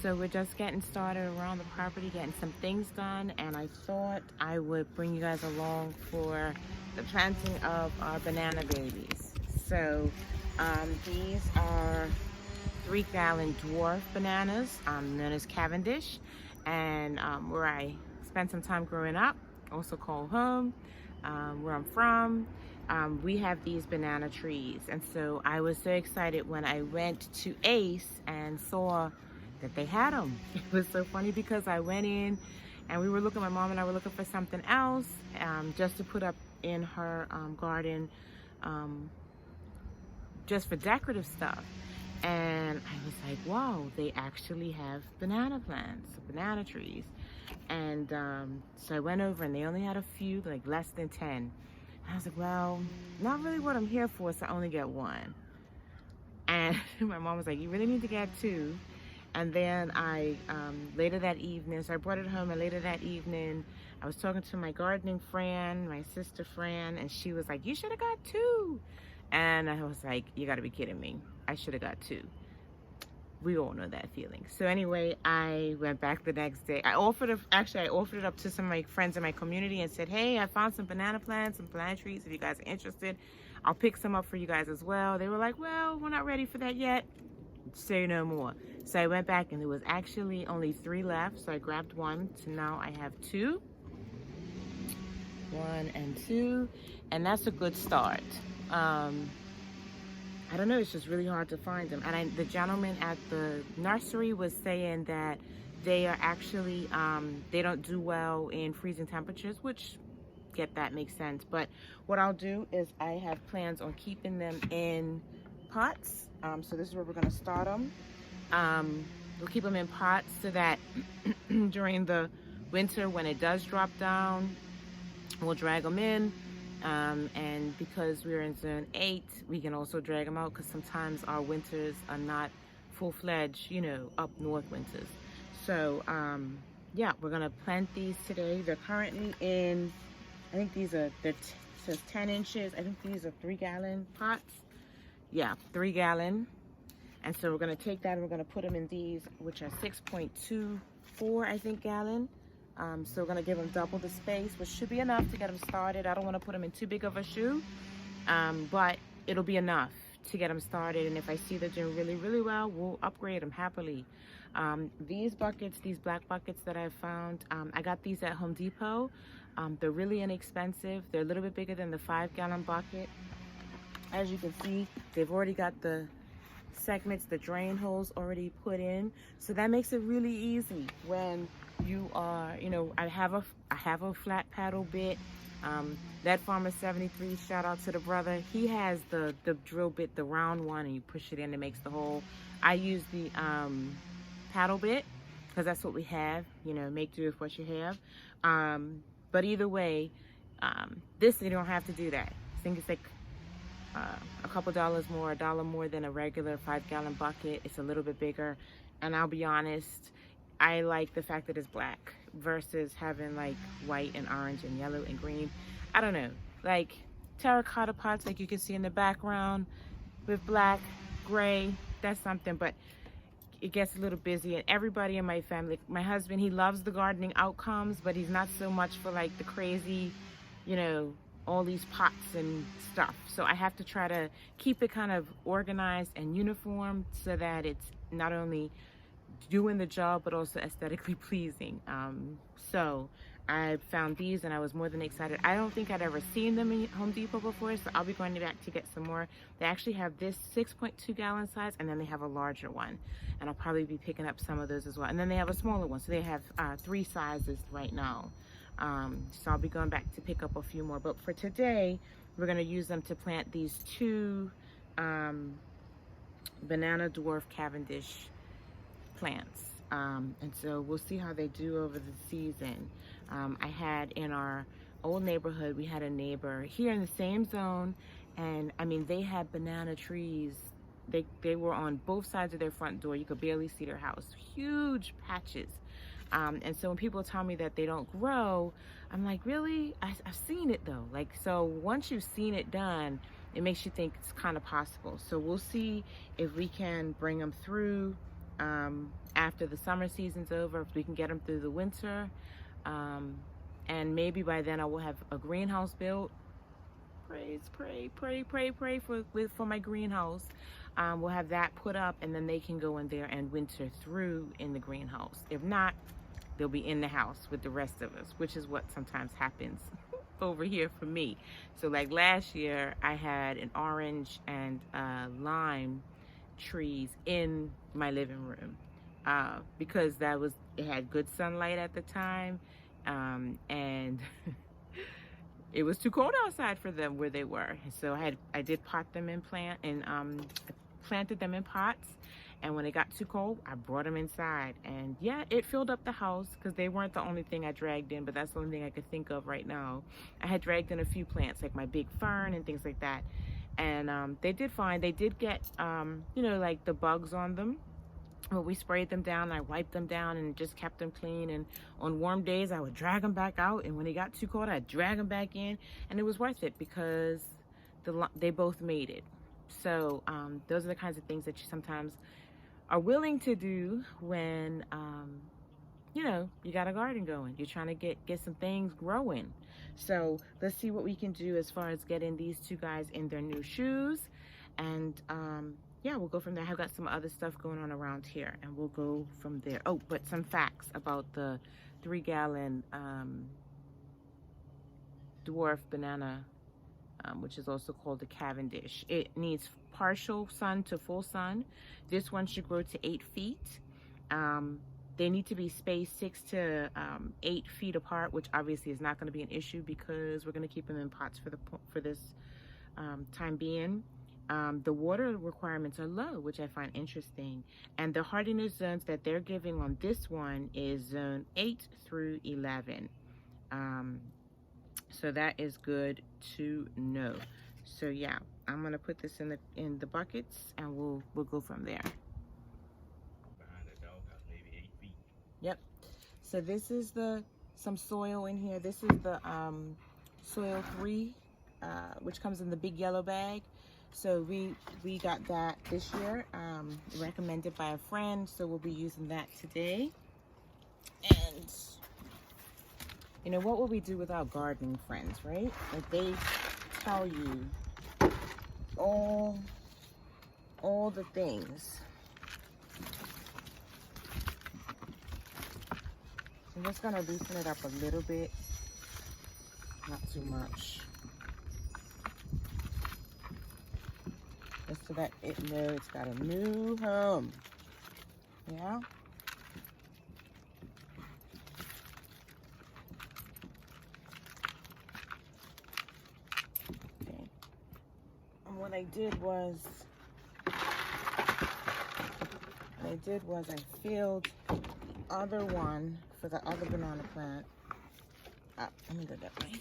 So we're just getting started around the property, getting some things done, and I thought I would bring you guys along for the planting of our banana babies. So these are 3-gallon dwarf bananas, known as Cavendish, and where I spent some time growing up, also called home, where I'm from. We have these banana trees, and so I was so excited when I went to Ace and saw that they had them. It was so funny because I went in and we were looking, my mom and I were looking for something else just to put up in her garden, just for decorative stuff. And I was like, wow, they actually have banana plants, banana trees. And so I went over and they only had a few, like less than 10. And I was like, well, not really what I'm here for, so I only get one. And my mom was like, you really need to get 2. And then I, later that evening, so I brought it home, and later that evening, I was talking to my gardening friend, my sister Fran, and she was like, you should have got 2. And I was like, you gotta be kidding me. I should have got 2. We all know that feeling. So anyway, I went back the next day. I offered it up to some of my friends in my community and said, hey, I found some banana plants, some banana trees. If you guys are interested, I'll pick some up for you guys as well. They were like, well, we're not ready for that yet. Say no more. So I went back and there was actually only 3 left. So I grabbed 1. So now I have 2. 1 and 2. And that's a good start. I don't know, it's just really hard to find them. And the gentleman at the nursery was saying that they are actually, they don't do well in freezing temperatures, which, get that, makes sense. But what I'll do is I have plans on keeping them in pots. So this is where we're gonna start them. We'll keep them in pots so that during the winter, when it does drop down, we'll drag them in. And because we're in zone 8, we can also drag them out because sometimes our winters are not full-fledged, you know, up north winters. So yeah, we're gonna plant these today. They're currently in, I think these are, says 10 inches. I think these are 3-gallon pots. Yeah, 3-gallon. And so we're gonna take that and we're gonna put them in these, which are 6.24, I think, gallon. So we're gonna give them double the space, which should be enough to get them started. I don't wanna put them in too big of a shoe, but it'll be enough to get them started. And if I see they're doing really, really well, we'll upgrade them happily. These buckets, these black buckets that I found, I got these at Home Depot. They're really inexpensive. They're a little bit bigger than the 5-gallon bucket. As you can see, they've already got the segments, the drain holes already put in. So that makes it really easy when you are, you know, I have a flat paddle bit. That Farmer 73, shout out to the brother. He has the drill bit, the round one, and you push it in, it makes the hole. I use the paddle bit because that's what we have, you know, make do with what you have. But either way, this, you don't have to do that. I think it's like a couple dollars more, $1 more than a regular 5-gallon bucket. It's a little bit bigger, and I'll be honest, I like the fact that it's black versus having like white and orange and yellow and green. I don't know, like terracotta pots like you can see in the background with black, gray, that's something, but it gets a little busy. And everybody in my family, my husband, he loves the gardening outcomes, but he's not so much for like the crazy, you know, all these pots and stuff. So I have to try to keep it kind of organized and uniform so that it's not only doing the job but also aesthetically pleasing. So I found these and I was more than excited. I don't think I'd ever seen them in Home Depot before, so I'll be going back to get some more. They actually have this 6.2-gallon size, and then they have a larger one, and I'll probably be picking up some of those as well. And then they have a smaller one, so they have 3 sizes right now. So I'll be going back to pick up a few more, but for today we're going to use them to plant these 2 banana dwarf Cavendish plants. And so we'll see how they do over the season. I had in our old neighborhood, we had a neighbor here in the same zone, and I mean, they had banana trees. They were on both sides of their front door. You could barely see their house, huge patches. And so when people tell me that they don't grow, I'm like, really? I've seen it though. Like, so once you've seen it done, it makes you think it's kind of possible. So we'll see if we can bring them through after the summer season's over, if we can get them through the winter. And maybe by then I will have a greenhouse built. Pray for my greenhouse. We'll have that put up, and then they can go in there and winter through in the greenhouse. If not, they'll be in the house with the rest of us, which is what sometimes happens over here for me. So like last year, I had an orange and lime trees in my living room because it had good sunlight at the time, and it was too cold outside for them where they were. So I did pot them in planted them in pots, and when it got too cold, I brought them inside. And yeah, it filled up the house because they weren't the only thing I dragged in, but that's the only thing I could think of right now. I had dragged in a few plants like my big fern and things like that, and they did fine. They did get like the bugs on them. Well, we sprayed them down, I wiped them down and just kept them clean. And on warm days, I would drag them back out. And when it got too cold, I'd drag them back in. And it was worth it because they both made it. So those are the kinds of things that you sometimes are willing to do when, you got a garden going. You're trying to get some things growing. So let's see what we can do as far as getting these two guys in their new shoes. And yeah, we'll go from there. I've got some other stuff going on around here, and we'll go from there. Oh, but some facts about the 3-gallon dwarf banana, which is also called the Cavendish. It needs partial sun to full sun. This one should grow to 8 feet. They need to be spaced 6 to 8 feet apart, which obviously is not going to be an issue because we're going to keep them in pots for this time being. The water requirements are low, which I find interesting. And the hardiness zones that they're giving on this one is zone 8 through 11. So that is good to know. So yeah, I'm gonna put this in the buckets, and we'll go from there. Behind the doghouse, maybe 8 feet. Yep. So this is some soil in here. This is the soil 3, which comes in the big yellow bag. So we got that this year, recommended by a friend, so we'll be using that today. And what would we do without gardening friends, right? Like, they tell you all the things. I'm just gonna loosen it up a little bit, not too much. Just so that it knows it's got a new home. Yeah? Okay. And what I did was I filled the other one for the other banana plant. Let me go that way.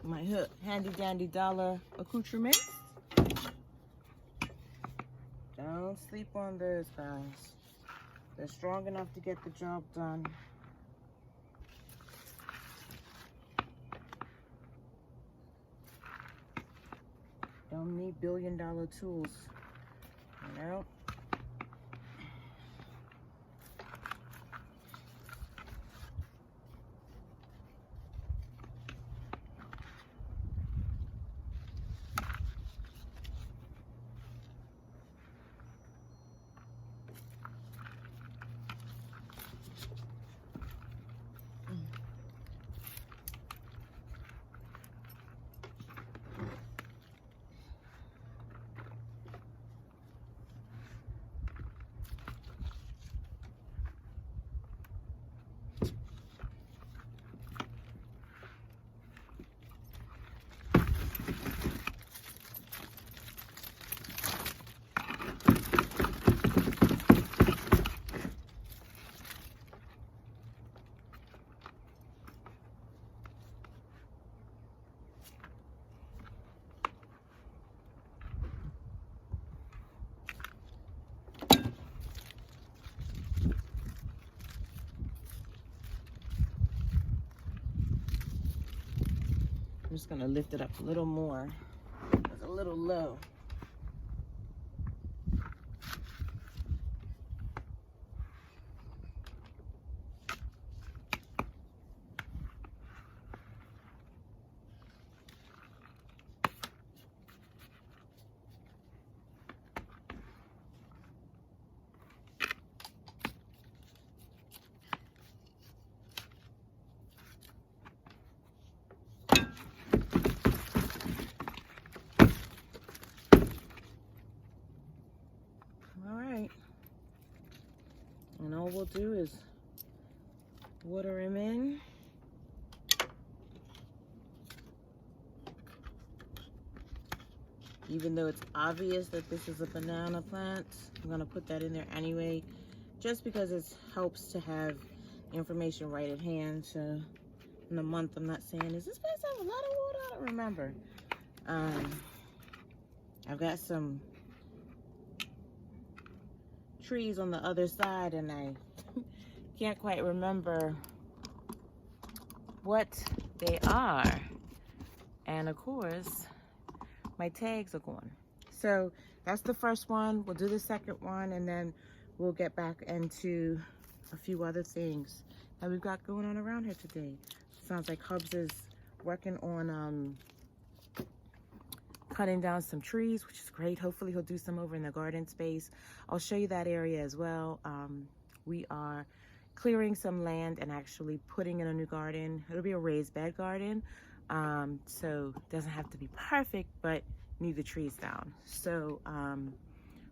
My handy dandy dollar accoutrements. Don't sleep on those guys. They're strong enough to get the job done. Don't need billion-dollar tools, you know? I'm just gonna lift it up a little more. It's a little low. And all we'll do is water him in. Even though it's obvious that this is a banana plant, I'm gonna put that in there anyway, just because it helps to have information right at hand. So in a month, I'm not saying, is this place have a lot of water? I don't remember. I've got some trees on the other side and I can't quite remember what they are. And of course, my tags are gone. So that's the first one. We'll do the second one and then we'll get back into a few other things that we've got going on around here today. Sounds like Hubs is working on cutting down some trees, which is great. Hopefully he'll do some over in the garden space. I'll show you that area as well. We are clearing some land and actually putting in a new garden. It'll be a raised bed garden. So it doesn't have to be perfect, but need the trees down. So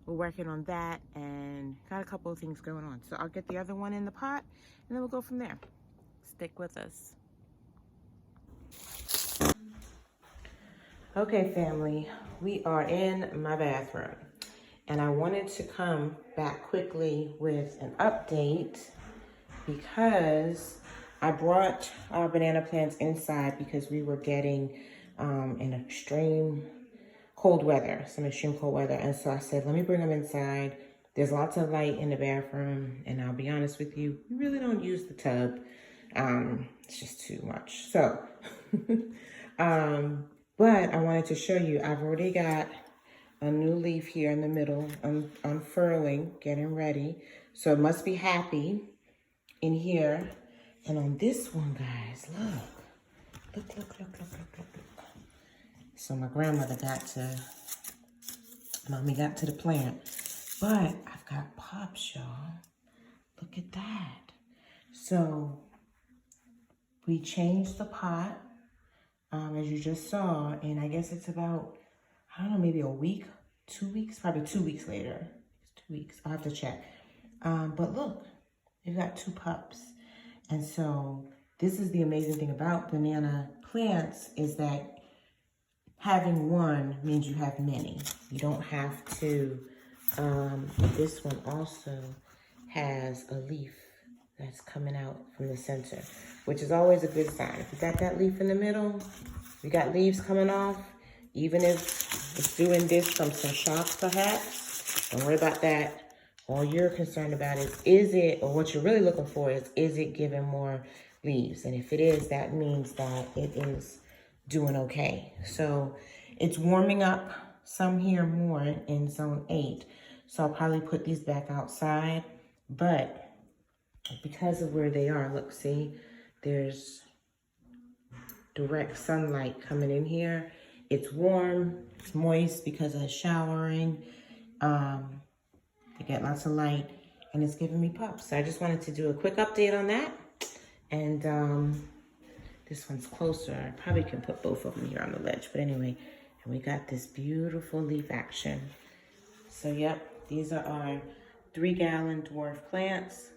we're working on that and got a couple of things going on. So I'll get the other one in the pot and then we'll go from there. Stick with us. Okay, family, we are in my bathroom and I wanted to come back quickly with an update because I brought our banana plants inside because we were getting an extreme cold weather, some extreme cold weather. And so I said, let me bring them inside. There's lots of light in the bathroom. And I'll be honest with you, we really don't use the tub. It's just too much. So, but I wanted to show you, I've already got a new leaf here in the middle. I'm unfurling, getting ready. So it must be happy in here. And on this one, guys, look. So my grandmother mommy got to the plant. But I've got Pups, y'all. Look at that. So we changed the pot, as you just saw, and I guess it's about, I don't know, maybe a week, 2 weeks, probably 2 weeks later. It's 2 weeks, I'll have to check. But look, we've got 2 pups. And so this is the amazing thing about banana plants is that having one means you have many. You don't have to, this one also has a leaf that's coming out from the center, which is always a good sign. If you got that leaf in the middle, you got leaves coming off, even if it's doing this from some shocks perhaps, don't worry about that. All you're concerned about is it, or what you're really looking for is it giving more leaves? And if it is, that means that it is doing okay. So it's warming up some here more in zone 8. So I'll probably put these back outside, but because of where they are, look, see, there's direct sunlight coming in here. It's warm, it's moist because of the showering. You get lots of light and it's giving me pups. So I just wanted to do a quick update on that. And this one's closer. I probably can put both of them here on the ledge. But anyway, and we got this beautiful leaf action. So yep, these are our 3-gallon dwarf plants.